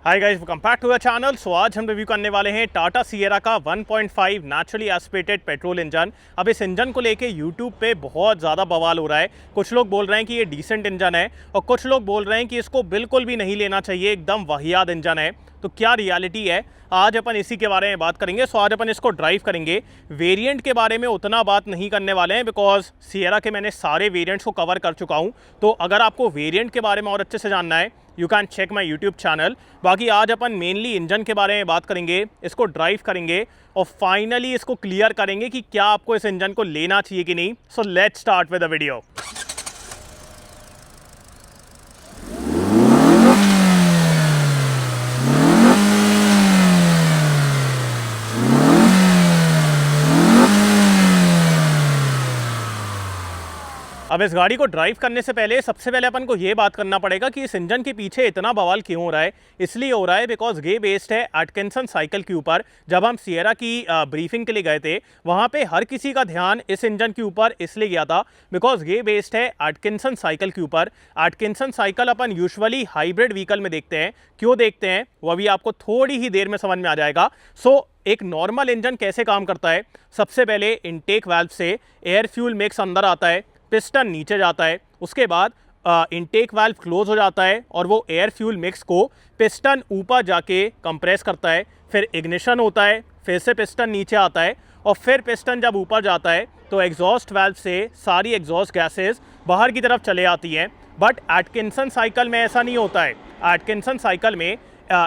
Hi guys, welcome back to the channel. So आज हम review करने वाले हैं टाटा सिएरा का 1.5 नेचुरली एस्पिरेटेड पेट्रोल इंजन। अब इस इंजन को लेके यूट्यूब पे बहुत ज़्यादा बवाल हो रहा है। कुछ लोग बोल रहे हैं कि ये डिसेंट इंजन है और कुछ लोग बोल रहे हैं कि इसको बिल्कुल भी नहीं लेना चाहिए, एकदम वाहियात इंजन है। तो क्या रियलिटी है, आज अपन इसी के बारे में बात करेंगे। सो आज अपन इसको ड्राइव करेंगे। वेरिएंट के बारे में उतना बात नहीं करने वाले हैं बिकॉज सिएरा के मैंने सारे वेरिएंट्स को कवर कर चुका हूँ। तो अगर आपको वेरिएंट के बारे में और अच्छे से जानना है, you can check my YouTube channel. बाकी आज अपन मेनली इंजन के बारे में बात करेंगे, इसको ड्राइव करेंगे और फाइनली इसको क्लियर करेंगे कि क्या आपको इस इंजन को लेना चाहिए कि नहीं। So let's start with the video. अब इस गाड़ी को ड्राइव करने से पहले सबसे पहले अपन को ये बात करना पड़ेगा कि इस इंजन के पीछे इतना बवाल क्यों हो रहा है। इसलिए हो रहा है बिकॉज ये बेस्ड है एटकिंसन साइकिल के ऊपर। जब हम सिएरा की ब्रीफिंग के लिए गए थे, वहाँ पे हर किसी का ध्यान इस इंजन के ऊपर इसलिए गया था बिकॉज ये बेस्ड है एटकिंसन साइकिल के ऊपर। एटकिंसन साइकिल अपन यूजुअली हाइब्रिड व्हीकल में देखते हैं। क्यों देखते हैं वो अभी आपको थोड़ी ही देर में समझ में आ जाएगा। सो एक नॉर्मल इंजन कैसे काम करता है, सबसे पहले इनटेक वाल्व से एयर फ्यूल मिक्स अंदर आता है, पिस्टन नीचे जाता है, उसके बाद इनटेक वाल्व क्लोज हो जाता है और वो एयर फ्यूल मिक्स को पिस्टन ऊपर जाके कंप्रेस करता है। फिर इग्निशन होता है, फिर से पिस्टन नीचे आता है और फिर पिस्टन जब ऊपर जाता है तो एग्जॉस्ट वाल्व से सारी एग्जॉस्ट गैसेस बाहर की तरफ चले आती हैं। बट एटकिंसन साइकिल में ऐसा नहीं होता है। एटकिंसन साइकिल में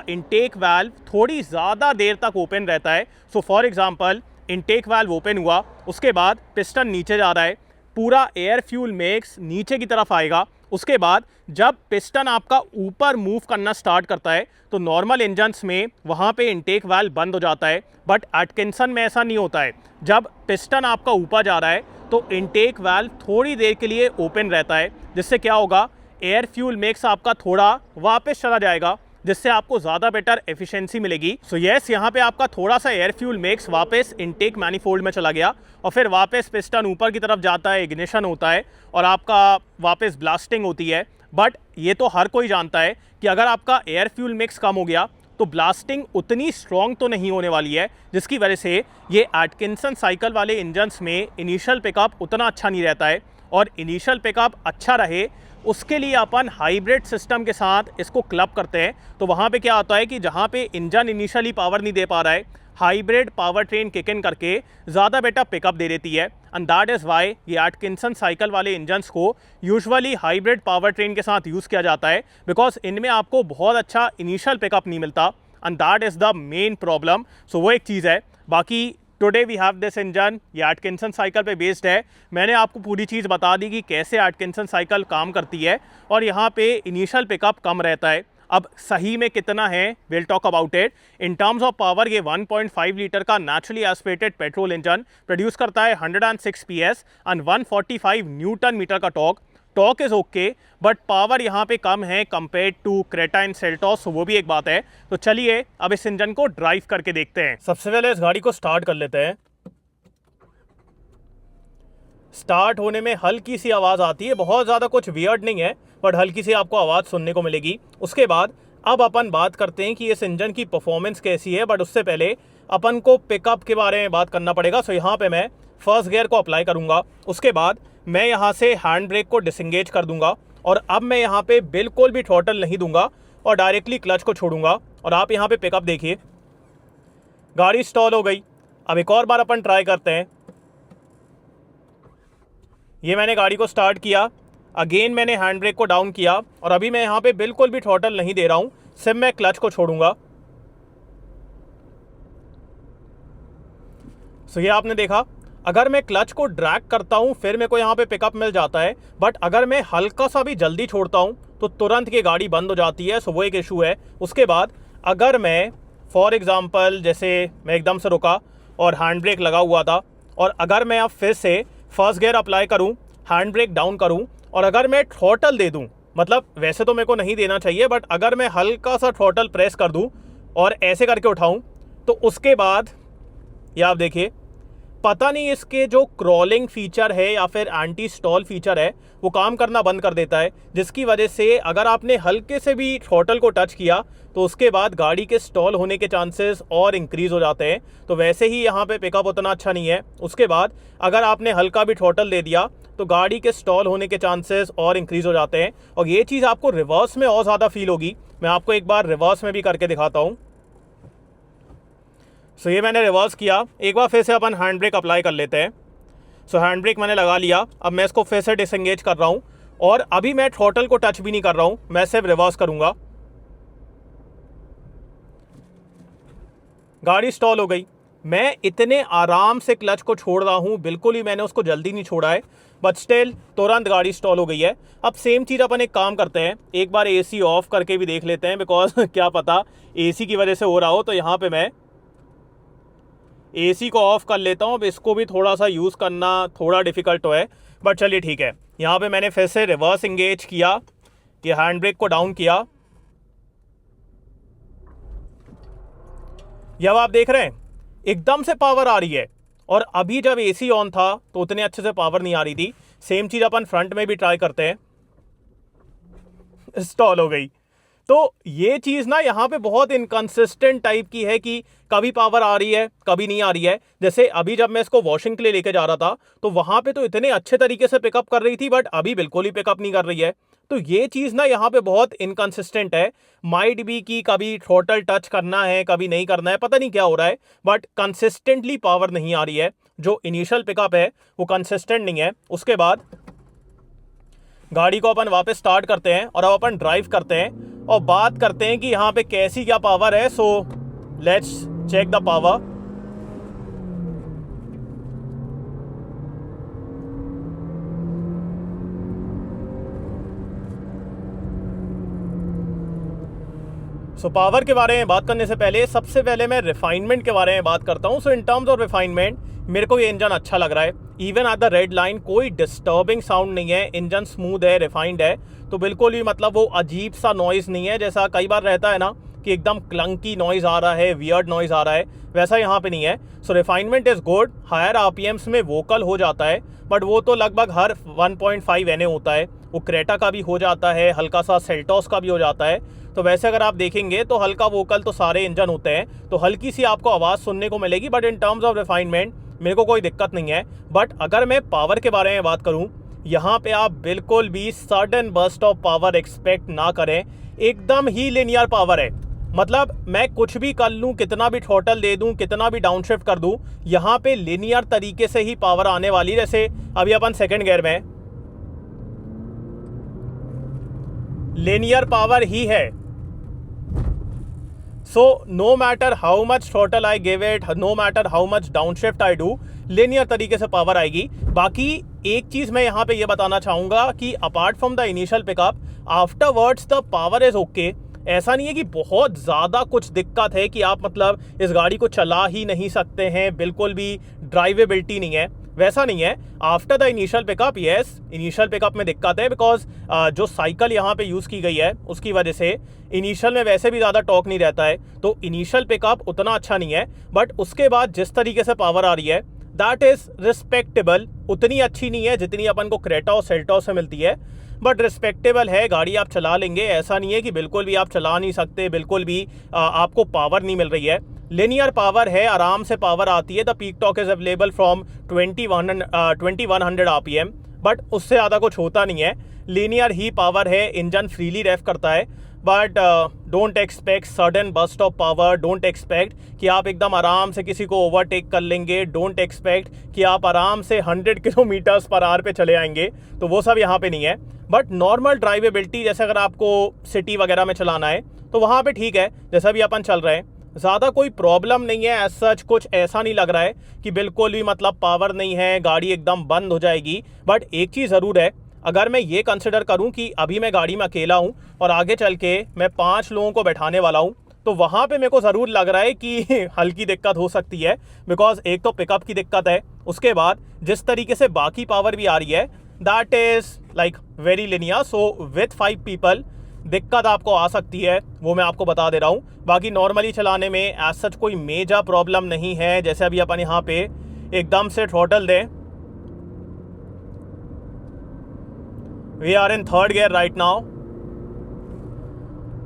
इनटेक वाल्व थोड़ी ज़्यादा देर तक ओपन रहता है। So for example, intake valve open हुआ, उसके बाद पिस्टन नीचे जा रहा है, पूरा एयर फ्यूल मिक्स नीचे की तरफ आएगा। उसके बाद जब पिस्टन आपका ऊपर मूव करना स्टार्ट करता है तो नॉर्मल इंजन्स में वहाँ पे इनटेक वाल्व बंद हो जाता है। बट एटकिंसन में ऐसा नहीं होता है। जब पिस्टन आपका ऊपर जा रहा है तो इनटेक वाल्व थोड़ी देर के लिए ओपन रहता है, जिससे क्या होगा, एयर फ्यूल मिक्स आपका थोड़ा वापस चला जाएगा, जिससे आपको ज़्यादा बेटर एफिशिएंसी मिलेगी। सो यस, यहाँ पे आपका थोड़ा सा एयर फ्यूल मिक्स वापस इनटेक मैनिफोल्ड में चला गया और फिर वापस पिस्टन ऊपर की तरफ जाता है, इग्निशन होता है और आपका वापस ब्लास्टिंग होती है। बट ये तो हर कोई जानता है कि अगर आपका एयर फ्यूल मिक्स कम हो गया तो ब्लास्टिंग उतनी स्ट्रॉन्ग तो नहीं होने वाली है, जिसकी वजह से ये एटकिंसन साइकिल वाले इंजन्स में इनिशियल पिकअप उतना अच्छा नहीं रहता है। और इनिशियल पिकअप अच्छा रहे उसके लिए अपन हाइब्रिड सिस्टम के साथ इसको क्लब करते हैं। तो वहाँ पे क्या होता है कि जहाँ पे इंजन इनिशियली पावर नहीं दे पा रहा है, hybrid power train kick in करके ज़्यादा बेटर पिकअप दे देती है। एंड दैट इज़ वाई ये एटकिंसन साइकिल वाले इंजन्स को यूजुअली हाइब्रिड पावर ट्रेन के साथ यूज़ किया जाता है बिकॉज इनमें आपको बहुत अच्छा इनिशियल पिकअप नहीं मिलता and that is the main problem. So वो एक चीज़ है। बाकी today we have this engine, ये एटकिंसन साइकिल पे बेस्ड है। मैंने आपको पूरी चीज़ बता दी कि कैसे एटकिंसन साइकिल काम करती है और यहाँ पे इनिशियल पिकअप कम रहता है। अब सही में कितना है, will talk about it. In terms of power ये 1.5 लीटर का naturally aspirated petrol engine produce करता है 106 PS एंड 145 न्यूटन मीटर का torque. Torque is okay but power यहाँ पे कम है compare to Creta and Seltos, वो भी एक बात है। तो चलिए अब इस इंजन को ड्राइव करके देखते हैं। सबसे पहले इस गाड़ी को स्टार्ट कर लेते हैं। स्टार्ट होने में हल्की सी आवाज़ आती है, बहुत ज़्यादा कुछ वियर्ड नहीं है बट हल्की सी आपको आवाज़ सुनने को मिलेगी। उसके बाद अब अपन बात करते हैं कि इस इंजन की परफॉर्मेंस कैसी है। बट उससे पहले अपन को पिकअप के बारे में बात करना पड़ेगा। सो यहाँ पे मैं फर्स्ट गियर को अप्लाई करूँगा, उसके बाद मैं यहाँ से हैंड ब्रेक को डिसंगेज कर दूंगा और अब मैं यहाँ पे बिल्कुल भी थ्रॉटल नहीं दूंगा और डायरेक्टली क्लच को छोड़ूंगा। और आप यहाँ पे पिकअप देखिए, गाड़ी स्टॉल हो गई। अब एक और बार अपन ट्राई करते हैं। ये मैंने गाड़ी को स्टार्ट किया, अगेन मैंने हैंड ब्रेक को डाउन किया और अभी मैं यहाँ पे बिल्कुल भी थ्रॉटल नहीं दे रहा हूँ, सिर्फ मैं क्लच को छोड़ूंगा। सो ये आपने देखा, अगर मैं क्लच को ड्रैग करता हूँ फिर मेरे को यहाँ पे पिकअप मिल जाता है। बट अगर मैं हल्का सा भी जल्दी छोड़ता हूँ तो तुरंत ये गाड़ी बंद हो जाती है। सो वो एक इशू है। उसके बाद अगर मैं फॉर एग्जांपल, जैसे मैं एकदम से रुका और हैंड ब्रेक लगा हुआ था और अगर मैं अब फिर से फर्स्ट गियर अप्लाई करूँ, हैंड ब्रेक डाउन करूँ और अगर मैं थ्रॉटल दे दूँ, मतलब वैसे तो मेरे को नहीं देना चाहिए बट अगर मैं हल्का सा थ्रॉटल प्रेस कर दूँ और ऐसे करके उठाऊँ तो उसके बाद ये आप देखिए पता नहीं इसके जो क्रॉलिंग फीचर है या फिर एंटी स्टॉल फीचर है वो काम करना बंद कर देता है, जिसकी वजह से अगर आपने हल्के से भी थ्रॉटल को टच किया तो उसके बाद गाड़ी के स्टॉल होने के चांसेस और इंक्रीज़ हो जाते हैं। तो वैसे ही यहाँ पे पिकअप उतना अच्छा नहीं है। उसके बाद अगर आपने हल्का भी थ्रॉटल दे दिया तो गाड़ी के स्टॉल होने के चांसेस और इंक्रीज़ हो जाते हैं, और ये चीज़ आपको रिवर्स में और ज़्यादा फील होगी। मैं आपको एक बार रिवर्स में भी करके दिखाता हूँ। सो ये मैंने रिवर्स किया, एक बार फिर से अपन हैंड ब्रेक अप्लाई कर लेते हैं। सो हैंड ब्रेक मैंने लगा लिया, अब मैं इसको फिर से डिसएंगेज कर रहा हूँ और अभी मैं थ्रॉटल को टच भी नहीं कर रहा हूँ, मैं सिर्फ रिवर्स करूँगा। गाड़ी स्टॉल हो गई। मैं इतने आराम से क्लच को छोड़ रहा हूँ, बिल्कुल ही मैंने उसको जल्दी नहीं छोड़ा है, बट स्टिल तुरंत गाड़ी स्टॉल हो गई है। अब सेम चीज़ अपन एक काम करते हैं, एक बार एसी ऑफ करके भी देख लेते हैं, बिकॉज क्या पता एसी की वजह से हो रहा हो। तो यहाँ पे मैं एसी को ऑफ कर लेता हूँ। अब इसको भी थोड़ा सा यूज़ करना थोड़ा डिफ़िकल्ट तो है, बट चलिए ठीक है। यहाँ पे मैंने फिर से रिवर्स इंगेज किया, कि हैंड ब्रेक को डाउन किया। ये अब आप देख रहे हैं एकदम से पावर आ रही है, और अभी जब एसी ऑन था तो उतने अच्छे से पावर नहीं आ रही थी। सेम चीज़ अपन फ्रंट में भी ट्राई करते हैं, स्टॉल हो गई। तो ये चीज़ ना यहाँ पे बहुत इनकंसिस्टेंट टाइप की है कि कभी पावर आ रही है कभी नहीं आ रही है। जैसे अभी जब मैं इसको वॉशिंग के लिए लेके जा रहा था तो वहाँ पे तो इतने अच्छे तरीके से पिकअप कर रही थी, बट अभी बिल्कुल ही पिकअप नहीं कर रही है। तो ये चीज़ ना यहाँ पे बहुत इनकंसिस्टेंट है। माइट भी कि कभी थ्रॉटल टच करना है कभी नहीं करना है, पता नहीं क्या हो रहा है, बट कंसिस्टेंटली पावर नहीं आ रही है। जो इनिशियल पिकअप है वो कंसिस्टेंट नहीं है। उसके बाद गाड़ी को अपन वापस स्टार्ट करते हैं और अब अपन ड्राइव करते हैं और बात करते हैं कि यहाँ पे कैसी क्या पावर है। So let's check the power. So power के बारे में बात करने से पहले सबसे पहले मैं रिफाइनमेंट के बारे में बात करता हूँ। सो इन टर्म्स ऑफ रिफाइनमेंट मेरे को ये इंजन अच्छा लग रहा है। Even at the red line कोई डिस्टर्बिंग साउंड नहीं है, इंजन स्मूथ है, रिफाइंड है, तो बिल्कुल भी मतलब वो अजीब सा नॉइज़ नहीं है जैसा कई बार रहता है ना कि एकदम क्लंकी नॉइज़ आ रहा है, वियर्ड नॉइज़ आ रहा है, वैसा यहाँ पे नहीं है। सो refinement is good. Higher RPMs में वोकल हो जाता है, बट वो तो लगभग हर 1.5 NA होता है। वो क्रेटा का भी हो जाता है, हल्का सा सेल्टॉस का भी हो जाता है। तो वैसे अगर आप देखेंगे तो हल्का वोकल तो सारे इंजन होते हैं, तो हल्की सी आपको आवाज़ सुनने को मिलेगी, but in terms of refinement मेरे को कोई दिक्कत नहीं है। बट अगर मैं पावर के बारे में बात करूं, यहाँ पे आप बिल्कुल भी sudden burst of power expect ना करें। एकदम ही लिनियर पावर है, मतलब मैं कुछ भी कर लूँ, कितना भी थ्रॉटल दे दूँ, कितना भी डाउनशिफ्ट कर दूँ, यहाँ पे लिनियर तरीके से ही पावर आने वाली। जैसे अभी अपन सेकेंड गियर में, लिनियर पावर ही है। So no matter how much throttle I give it, no matter how much downshift I do, linear तरीके से पावर आएगी। बाकी एक चीज़ मैं यहाँ पे ये बताना चाहूँगा कि apart from the initial pickup, afterwards the power is okay. ऐसा नहीं है कि बहुत ज़्यादा कुछ दिक्कत है कि आप मतलब इस गाड़ी को चला ही नहीं सकते हैं, बिल्कुल भी ड्राइवेबिलिटी नहीं है, वैसा नहीं है। After the initial pickup, yes initial pickup में दिक्कत है, बिकॉज जो साइकिल यहाँ पे यूज़ की गई है उसकी वजह से इनिशियल में वैसे भी ज़्यादा टॉर्क नहीं रहता है, तो इनिशियल पिकअप उतना अच्छा नहीं है। बट उसके बाद जिस तरीके से पावर आ रही है दैट इज़ रिस्पेक्टेबल। उतनी अच्छी नहीं है जितनी अपन को क्रेटा और सेल्टॉस से मिलती है, बट रिस्पेक्टेबल है। गाड़ी आप चला लेंगे, ऐसा नहीं है कि बिल्कुल भी आप चला नहीं सकते, बिल्कुल भी आपको पावर नहीं मिल रही है। लिनियर पावर है, आराम से पावर आती है। The peak torque is available from 2100 RPM, but उससे ज़्यादा कुछ होता नहीं है। लीनियर ही पावर है, इंजन फ्रीली रेफ करता है, but don't expect sudden burst of power. Don't expect कि आप एकदम आराम से किसी को ओवरटेक कर लेंगे। डोंट एक्सपेक्ट कि आप आराम से 100 km/h पे चले आएंगे, तो वो सब यहाँ पे नहीं है। बट नॉर्मल ड्राइवेबिलिटी, जैसे अगर आपको सिटी वगैरह में चलाना है तो वहाँ पे ठीक है, जैसा भी अपन चल रहे हैं, ज़्यादा कोई प्रॉब्लम नहीं है। एज सच कुछ ऐसा नहीं लग रहा है कि बिल्कुल भी मतलब पावर नहीं है, गाड़ी एकदम बंद हो जाएगी। बट एक चीज़ ज़रूर है, अगर मैं ये कंसिडर करूं कि अभी मैं गाड़ी में अकेला हूं और आगे चल के मैं 5 लोगों को बैठाने वाला हूं, तो वहाँ पे मेरे को ज़रूर लग रहा है कि हल्की दिक्कत हो सकती है। बिकॉज एक तो पिकअप की दिक्कत है, उसके बाद जिस तरीके से बाकी पावर भी आ रही है that is like very linear. So with 5 people दिक्कत आपको आ सकती है, वो मैं आपको बता दे रहा हूँ। बाकी नॉर्मली चलाने में एज सच कोई मेजर प्रॉब्लम नहीं है। जैसे अभी अपन यहाँ पे एकदम से थ्रॉटल दें। We are in third gear right now.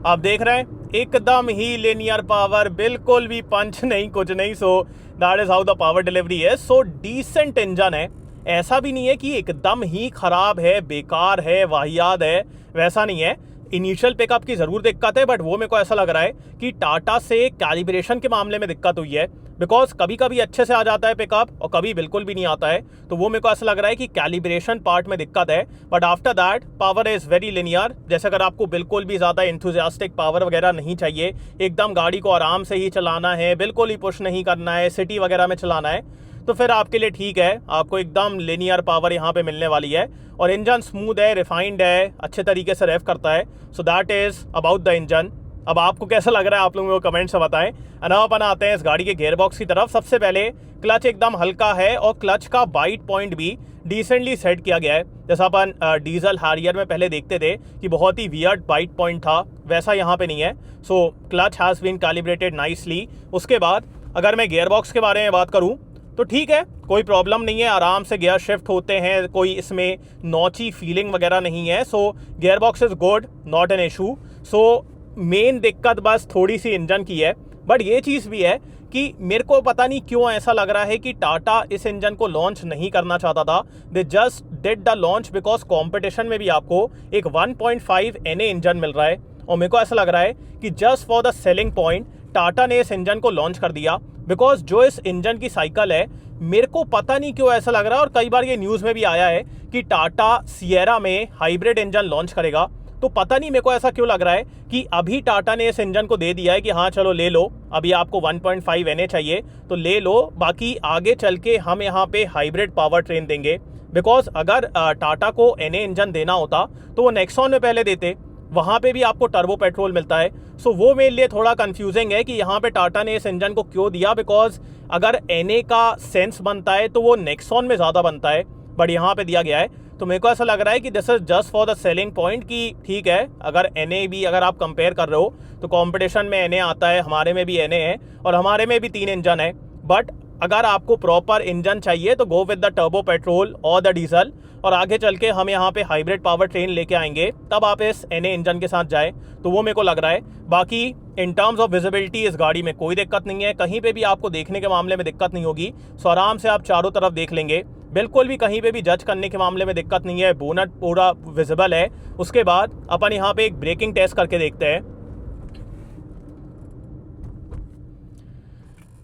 आप देख रहे हैं एकदम ही लिनियर पावर, बिल्कुल भी पंच नहीं, कुछ नहीं। So that is how the power delivery है। सो डिसेंट इंजन है, ऐसा भी नहीं है कि एकदम ही खराब है, बेकार है, वाहियात है, वैसा नहीं है। इनिशियल पिकअप की ज़रूर दिक्कत है, बट वो मेरे को ऐसा लग रहा है कि टाटा से कैलिब्रेशन के मामले में दिक्कत हुई है, बिकॉज कभी कभी अच्छे से आ जाता है पिकअप और कभी बिल्कुल भी नहीं आता है। तो वो मेरे को ऐसा लग रहा है कि कैलिब्रेशन पार्ट में दिक्कत है, but after that power is very linear. जैसे अगर आपको बिल्कुल भी ज़्यादा इंथुजियास्टिक पावर वगैरह नहीं चाहिए, एकदम गाड़ी को आराम से ही चलाना है, बिल्कुल ही पुश नहीं करना है, सिटी वगैरह में चलाना है, तो फिर आपके लिए ठीक है, आपको एकदम लिनियर पावर यहाँ पे मिलने वाली है। और इंजन स्मूथ है, रिफाइंड है, अच्छे तरीके से रेव करता है। So that is about the engine. अब आपको कैसा लग रहा है आप लोग मेरे को कमेंट से बताएं। अब अपन आते हैं इस गाड़ी के गियर बॉक्स की तरफ। सबसे पहले क्लच एकदम हल्का है और क्लच का बाइट पॉइंट भी डिसेंटली सेट किया गया है। जैसा अपन डीजल हैरियर में पहले देखते थे कि बहुत ही वियर्ड बाइट पॉइंट था, वैसा यहाँ पे नहीं है। So clutch has been calibrated nicely. उसके बाद अगर मैं गियर बॉक्स के बारे में बात करूँ तो ठीक है, कोई प्रॉब्लम नहीं है, आराम से गियर शिफ्ट होते हैं, कोई इसमें नॉची फीलिंग वगैरह नहीं है। सो gear box is good, not an issue. So main दिक्कत बस थोड़ी सी इंजन की है, बट ये चीज़ भी है कि मेरे को पता नहीं क्यों ऐसा लग रहा है कि टाटा इस इंजन को लॉन्च नहीं करना चाहता था। They just did the launch because competition में भी आपको एक 1.5 NA इंजन मिल रहा है, और मेरे को ऐसा लग रहा है कि just for the selling point Tata ने इस इंजन को लॉन्च कर दिया। बिकॉज जो इस इंजन की साइकिल है, मेरे को पता नहीं क्यों ऐसा लग रहा है, और कई बार ये न्यूज़ में भी आया है कि टाटा सिएरा में हाइब्रिड इंजन लॉन्च करेगा। तो पता नहीं मेरे को ऐसा क्यों लग रहा है कि अभी टाटा ने इस इंजन को दे दिया है कि हाँ चलो ले लो, अभी आपको 1.5 NA चाहिए तो ले लो, बाकी आगे चल के हम यहाँ पे हाइब्रिड पावर ट्रेन देंगे। बिकॉज अगर टाटा को NA इंजन देना होता तो वो नेक्सॉन में पहले देते, वहाँ पे भी आपको टर्बो पेट्रोल मिलता है। सो वो मेरे लिए थोड़ा कंफ्यूजिंग है कि यहाँ पे टाटा ने इस इंजन को क्यों दिया। बिकॉज अगर NA का सेंस बनता है तो वो नेक्सॉन में ज़्यादा बनता है, बट यहाँ पे दिया गया है। तो मेरे को ऐसा लग रहा है कि this is just for the selling point कि ठीक है, अगर NA भी अगर आप कंपेयर कर रहे हो तो कंपटीशन में NA आता है, हमारे में भी NA है और हमारे में भी 3 इंजन है। बट अगर आपको प्रॉपर इंजन चाहिए तो go with the turbo petrol और द डीजल, और आगे चल के हम यहाँ पे हाइब्रिड पावर ट्रेन लेके आएंगे, तब आप इस NA इंजन के साथ जाए, तो वो मेरे को लग रहा है। बाकी इन टर्म्स ऑफ विजिबिलिटी इस गाड़ी में कोई दिक्कत नहीं है, कहीं पे भी आपको देखने के मामले में दिक्कत नहीं होगी। सो आराम से आप चारों तरफ देख लेंगे, बिल्कुल भी कहीं पे भी जज करने के मामले में दिक्कत नहीं है, बोनट पूरा विजिबल है। उसके बाद अपन यहाँ पे एक ब्रेकिंग टेस्ट करके देखते हैं।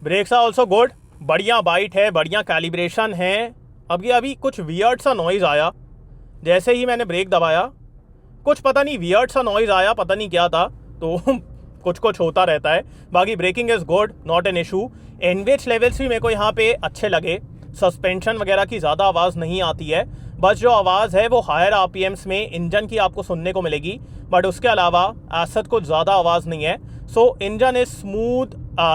ब्रेक्स आर ऑल्सो गुड, बढ़िया बाइट है, बढ़िया कैलिब्रेशन है। अब ये अभी कुछ वियर्ड सा नॉइज़ आया, जैसे ही मैंने ब्रेक दबाया कुछ पता नहीं वियर्ड सा नॉइज़ आया, पता नहीं क्या था, तो कुछ कुछ होता रहता है। बाकी breaking is good, not an issue. Anyways levels भी मेरे को यहाँ पे अच्छे लगे, सस्पेंशन वगैरह की ज़्यादा आवाज़ नहीं आती है, बस जो आवाज़ है वो हायर RPMs में इंजन की आपको सुनने को मिलेगी, बट उसके अलावा ऐसा कुछ ज़्यादा आवाज़ नहीं है। So engine is smooth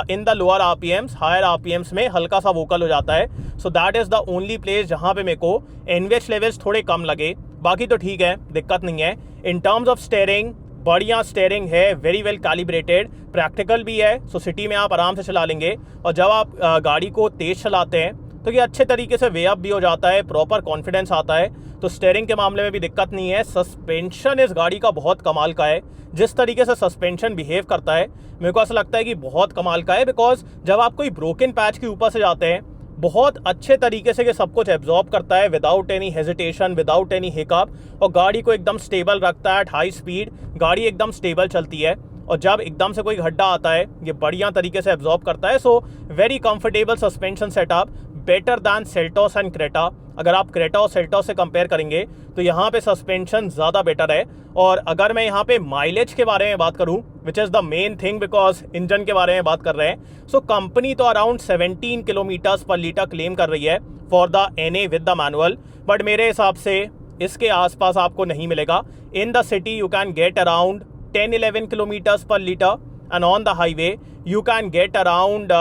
in the lower RPMs, higher RPMs में हल्का सा वोकल हो जाता है। So that is the only place जहाँ पे मेरे को एनवेज लेवल्स थोड़े कम लगे, बाकी तो ठीक है, दिक्कत नहीं है। इन टर्म्स ऑफ स्टेयरिंग, बढ़िया स्टेयरिंग है, वेरी वेल कैलिब्रेटेड, प्रैक्टिकल भी है। सो सिटी में आप आराम से चला लेंगे, और जब आप गाड़ी को तेज़ चलाते हैं तो ये अच्छे तरीके से वे अप भी हो जाता है, प्रॉपर कॉन्फिडेंस आता है। तो स्टेयरिंग के मामले में भी दिक्कत नहीं है। सस्पेंशन इस गाड़ी का बहुत कमाल का है, जिस तरीके से सस्पेंशन बिहेव करता है मेरे को ऐसा लगता है कि बहुत कमाल का है। बिकॉज जब आप कोई ब्रोकन पैच के ऊपर से जाते हैं, बहुत अच्छे तरीके से ये सब कुछ एब्जॉर्ब करता है without any hesitation, without any hiccup, और गाड़ी को एकदम स्टेबल रखता है। एट हाई स्पीड गाड़ी एकदम स्टेबल चलती है, और जब एकदम से कोई गड्ढा आता है ये बढ़िया तरीके से एब्जॉर्ब करता है। So very comfortable suspension setup, better than Seltos and Creta. अगर आप क्रेटा और सेल्टोस से कंपेयर करेंगे तो यहाँ पे सस्पेंशन ज़्यादा बेटर है। और अगर मैं यहाँ पे माइलेज के बारे में बात करूँ, which is the main thing, because engine के बारे में बात कर रहे हैं, सो कंपनी तो around 17 kilometres per litre claim कर रही है for the NA with the manual, but मेरे हिसाब से इसके आसपास आपको नहीं मिलेगा। In the city you can get around 10-11 kilometres per litre, and on the highway you can get around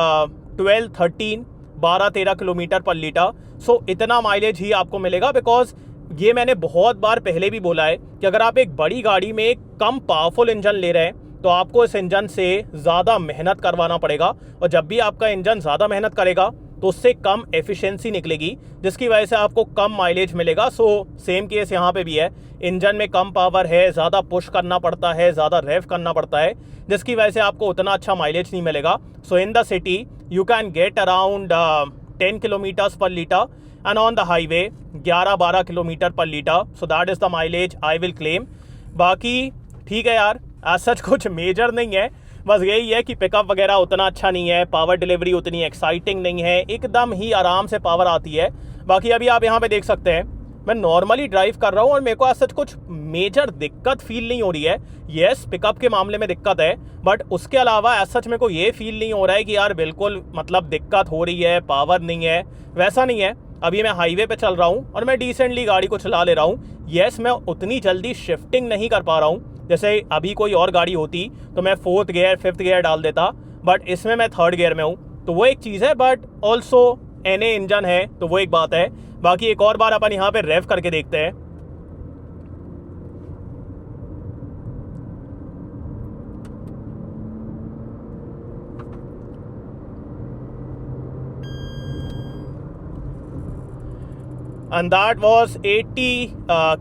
12-13 kilometre per litre. So इतना माइलेज ही आपको मिलेगा। बिकॉज ये मैंने बहुत बार पहले भी बोला है कि अगर आप एक बड़ी गाड़ी में एक कम पावरफुल इंजन ले रहे हैं तो आपको इस इंजन से ज़्यादा मेहनत करवाना पड़ेगा, और जब भी आपका इंजन ज़्यादा मेहनत करेगा तो उससे कम एफिशिएंसी निकलेगी, जिसकी वजह से आपको कम माइलेज मिलेगा। सो सेम केस यहाँ पे भी है, इंजन में कम पावर है, ज़्यादा पुश करना पड़ता है, ज़्यादा रेव करना पड़ता है, जिसकी वजह से आपको उतना अच्छा माइलेज नहीं मिलेगा। So in the city you can get around 10 kilometres per litre and on the highway 11-12 kilometre per litre. So that is the mileage I will claim. बाकी ठीक है यार, आज सच कुछ मेजर नहीं है, बस यही है कि पिकअप वगैरह उतना अच्छा नहीं है, पावर डिलीवरी उतनी एक्साइटिंग नहीं है, एकदम ही आराम से पावर आती है। बाकी अभी आप यहाँ पे देख सकते हैं मैं नॉर्मली ड्राइव कर रहा हूँ और मेरे को आज सच कुछ मेजर दिक्कत फील नहीं हो रही है। येस, पिकअप के मामले में दिक्कत है, बट उसके अलावा एज सच मेरे को ये फील नहीं हो रहा है कि यार बिल्कुल मतलब दिक्कत हो रही है, पावर नहीं है, वैसा नहीं है। अभी मैं हाईवे पे चल रहा हूँ और मैं डिसेंटली गाड़ी को चला ले रहा हूँ। येस, मैं उतनी जल्दी शिफ्टिंग नहीं कर पा रहा हूँ, जैसे अभी कोई और गाड़ी होती तो मैं 4th गियर 5th गियर डाल देता, बट इसमें मैं 3rd गियर में हूँ, तो वो एक चीज़ है। बट ऑल्सो NA इंजन है तो वो एक बात है। बाकी एक और बार अपन यहाँ पे रेव करके देखते हैं। एंड दैट वाज 80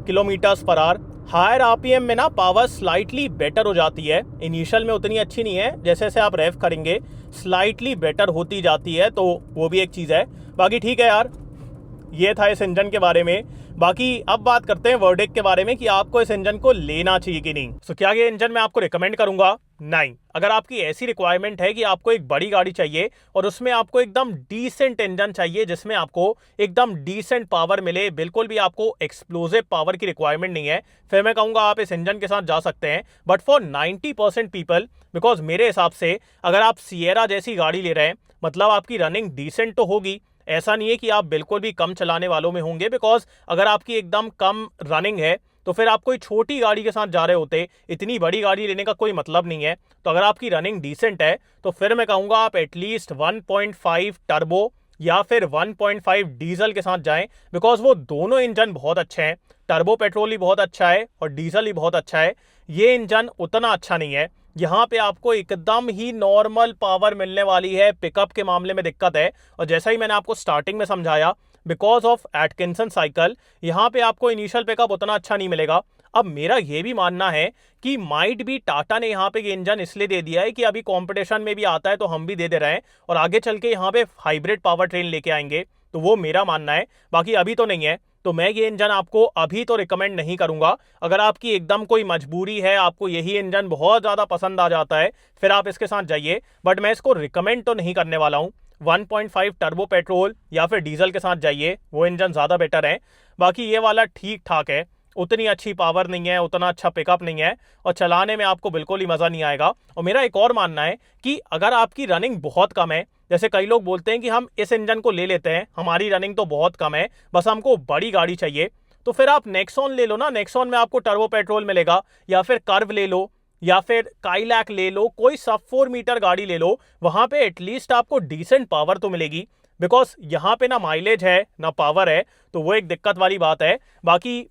किलोमीटर्स पर आवर। हायर RPM में ना पावर स्लाइटली बेटर हो जाती है, इनिशियल में उतनी अच्छी नहीं है, जैसे जैसे आप रेव करेंगे स्लाइटली बेटर होती जाती है, तो वो भी एक चीज़ है। बाकी ठीक है यार, ये था इस इंजन के बारे में। बाकी अब बात करते हैं वर्डिक्ट के बारे में कि आपको इस इंजन को लेना चाहिए कि नहीं। सो क्या ये इंजन मैं आपको रिकमेंड करूंगा? नहीं। अगर आपकी ऐसी रिक्वायरमेंट है कि आपको एक बड़ी गाड़ी चाहिए और उसमें आपको एकदम डिसेंट इंजन चाहिए जिसमें आपको एकदम डिसेंट पावर मिले, बिल्कुल भी आपको एक्सप्लोसिव पावर की रिक्वायरमेंट नहीं है, फिर मैं कहूंगा आप इस इंजन के साथ जा सकते हैं। बट फॉर 90% पीपल, बिकॉज मेरे हिसाब से अगर आप सिएरा जैसी गाड़ी ले रहे हैं, मतलब आपकी रनिंग डिसेंट तो होगी, ऐसा नहीं है कि आप बिल्कुल भी कम चलाने वालों में होंगे, बिकॉज अगर आपकी एकदम कम रनिंग है तो फिर आप कोई छोटी गाड़ी के साथ जा रहे होते, इतनी बड़ी गाड़ी लेने का कोई मतलब नहीं है। तो अगर आपकी रनिंग डिसेंट है तो फिर मैं कहूँगा आप एटलीस्ट 1.5 टर्बो या फिर 1.5 डीजल के साथ जाएं, बिकॉज वो दोनों इंजन बहुत अच्छे हैं। टर्बो पेट्रोल ही बहुत अच्छा है और डीजल ही बहुत अच्छा है। ये इंजन उतना अच्छा नहीं है, यहाँ पे आपको एकदम ही नॉर्मल पावर मिलने वाली है, पिकअप के मामले में दिक्कत है। और जैसा ही मैंने आपको स्टार्टिंग में समझाया, बिकॉज ऑफ एटकिंसन साइकिल यहाँ पे आपको इनिशियल पिकअप उतना अच्छा नहीं मिलेगा। अब मेरा ये भी मानना है कि माइट भी टाटा ने यहाँ पे ये इंजन इसलिए दे दिया है कि अभी कंपटीशन में भी आता है तो हम भी दे दे रहे हैं और आगे चल के यहाँ पे हाइब्रिड पावर ट्रेन लेके आएंगे, तो वो मेरा मानना है। बाकी अभी तो नहीं है, तो मैं ये इंजन आपको अभी तो रिकमेंड नहीं करूंगा। अगर आपकी एकदम कोई मजबूरी है, आपको यही इंजन बहुत ज़्यादा पसंद आ जाता है, फिर आप इसके साथ जाइए, बट मैं इसको रिकमेंड तो नहीं करने वाला हूँ। 1.5 टर्बो पेट्रोल या फिर डीजल के साथ जाइए, वो इंजन ज़्यादा बेटर है। बाकी ये वाला ठीक ठाक है, उतनी अच्छी पावर नहीं है, उतना अच्छा पिकअप नहीं है और चलाने में आपको बिल्कुल ही मज़ा नहीं आएगा। और मेरा एक और मानना है कि अगर आपकी रनिंग बहुत कम है, जैसे कई लोग बोलते हैं कि हम इस इंजन को ले लेते हैं, हमारी रनिंग तो बहुत कम है, बस हमको बड़ी गाड़ी चाहिए, तो फिर आप नेक्सॉन ले लो ना। नेक्सॉन में आपको टर्बो पेट्रोल मिलेगा, या फिर कर्व ले लो, या फिर काइलैक ले लो, कोई सब 4 मीटर गाड़ी ले लो, वहां पे एटलीस्ट आपको डिसेंट पावर तो मिलेगी। बिकॉज यहाँ पे ना माइलेज है ना पावर है, तो वो एक दिक्कत वाली बात है। बाकी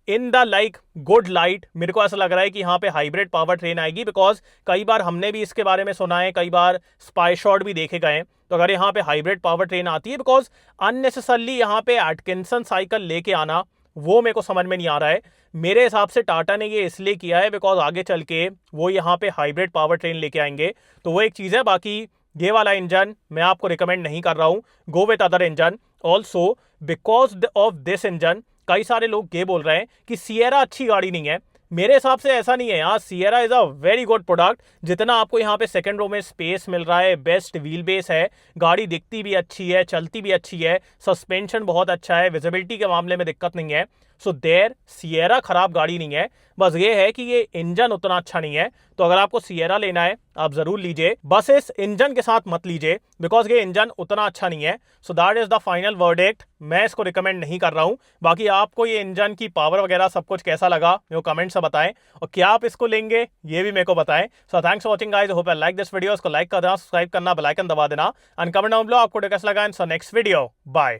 in the like good light मेरे को ऐसा लग रहा है कि यहाँ पे हाइब्रिड पावर ट्रेन आएगी, बिकॉज कई बार हमने भी इसके बारे में सुना है, कई बार स्पाई शॉट भी देखे गए हैं। तो अगर यहाँ पे हाइब्रिड पावर ट्रेन आती है, बिकॉज अननेसेसरली यहाँ पे एटकिंसन साइकिल लेके आना वो मेरे को समझ में नहीं आ रहा है। मेरे हिसाब से टाटा ने ये इसलिए किया है बिकॉज आगे चल के वो यहाँ पे हाइब्रिड पावर ट्रेन लेके आएंगे, तो वो एक चीज़ है। बाकी ये वाला इंजन मैं आपको रिकमेंड नहीं कर रहा हूँ, go with other engine. Also because of this engine कई सारे लोग ये बोल रहे हैं कि सिएरा अच्छी गाड़ी नहीं है। मेरे हिसाब से ऐसा नहीं है यार, Sierra is a very good product. जितना आपको यहाँ पे सेकंड रो में स्पेस मिल रहा है, बेस्ट व्हील बेस है, गाड़ी दिखती भी अच्छी है, चलती भी अच्छी है, सस्पेंशन बहुत अच्छा है, विजिबिलिटी के मामले में दिक्कत नहीं है। सो देयर सिएरा खराब गाड़ी नहीं है, बस ये है कि ये इंजन उतना अच्छा नहीं है। तो अगर आपको सिएरा लेना है आप जरूर लीजिए, बस इस इंजन के साथ मत लीजिए, बिकॉज ये इंजन उतना अच्छा नहीं है। So that is the final verdict, मैं इसको रिकमेंड नहीं कर रहा हूं। बाकी आपको ये इंजन की पावर वगैरह सब कुछ कैसा लगा मेरे को कमेंट से बताएं, और क्या आप इसको लेंगे ये भी मेरे को बताएं। So thanks for watching guys, hope you like this video. इसको लाइक कर देना, सब्सक्राइब करना, बेल आइकन दबा देना, एंड कमेंट डाउन बिलो आपको कैसा लगा। इन सो नेक्स्ट वीडियो, बाय।